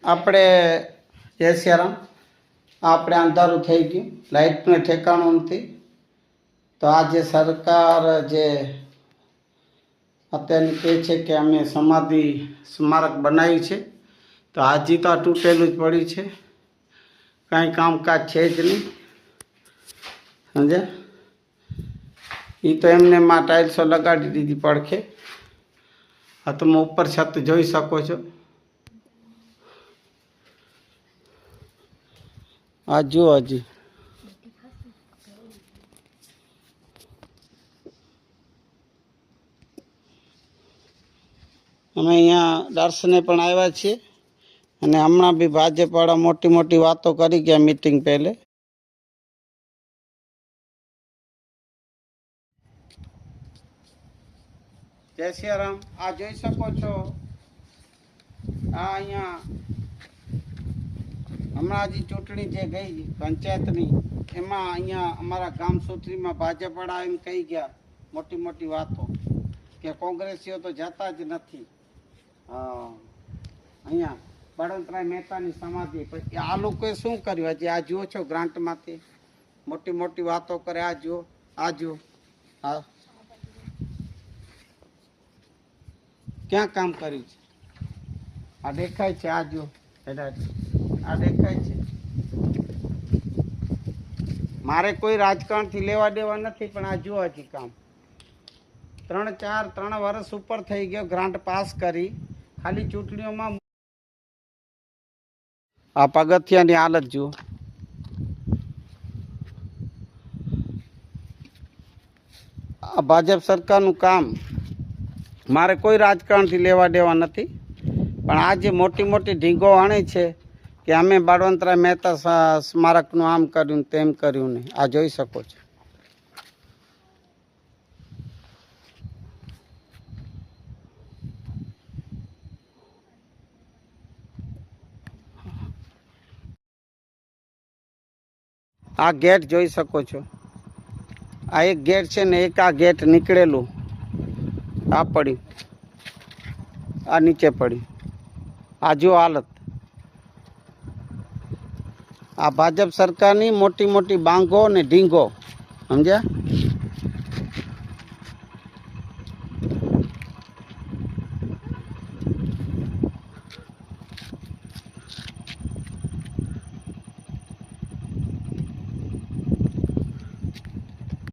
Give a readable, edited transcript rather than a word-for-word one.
આપણે જય સિયારામ. આપણે અંધારું થઈ ગયું, લાઇટને ઠેકાણું નથી. તો આ જે સરકાર જે અત્યારે કહે છે કે અમે સમાધિ સ્મારક બનાવ્યું છે, તો હજી તો આ તૂટેલું જ પડ્યું છે, કાંઈ કામકાજ છે જ નહીં. સમજ્યા? એ તો એમને માં ટાઇલ્સો લગાડી દીધી પડખે. આ તમે ઉપર છત જોઈ શકો છો. આ જુઓ હજી અમે અહીંયા દર્શને પણ આવ્યા છીએ અને હમણાં બી ભાજપવાળા મોટી મોટી વાતો કરી ગયા મીટિંગ પહેલે. જય સિયારામ. આ જોઈ શકો છો, આ અહીંયા હમણાં હજી ચૂંટણી જે ગઈ પંચાયતની, એમાં અહીંયા અમારા ગામ સુત્રીમાં ભાજપવાળા એમ કહી ગયા મોટી મોટી વાતો કે કોંગ્રેસીઓ તો જતા જ નથી અહીંયા બળવંતરાય મહેતાની સમાધિ. પછી આ લોકોએ શું કર્યું? હજી આ જુઓ છો ગ્રાન્ટમાંથી મોટી મોટી વાતો કરે. આ જુઓ, આ જુઓ, હા ક્યાં કામ કર્યું છે? આ દેખાય છે, આ જુઓ, આ દેખાય છે. મારે કોઈ રાજકારણથી લેવા દેવા નથી, પણ આ જુઓ હજી કામ. 3 વર્ષ ઉપર થઈ ગયો ગ્રાન્ટ પાસ કરી, ખાલી ચૂંટણીઓમાં. આ પગથિયાની હાલત જુઓ. આ ભાજપ સરકારનું કામ. મારે કોઈ રાજકારણથી લેવા દેવા નથી, પણ આ જે મોટી મોટી ઢીંગો આણે છે કે અમે બળવંતરાય મહેતા સ્મારકનું આમ કર્યું તેમ કર્યું નહીં, આ જોઈ શકો છો. આ ગેટ જોઈ શકો છો. આ એક ગેટ છે ને, એક આ ગેટ નીકળેલું આ પડ્યું, આ નીચે પડ્યું. આ જો હાલત. આ ભાજપ સરકારની મોટી મોટી બાંગો ને ઢીંગો. સમજ્યા?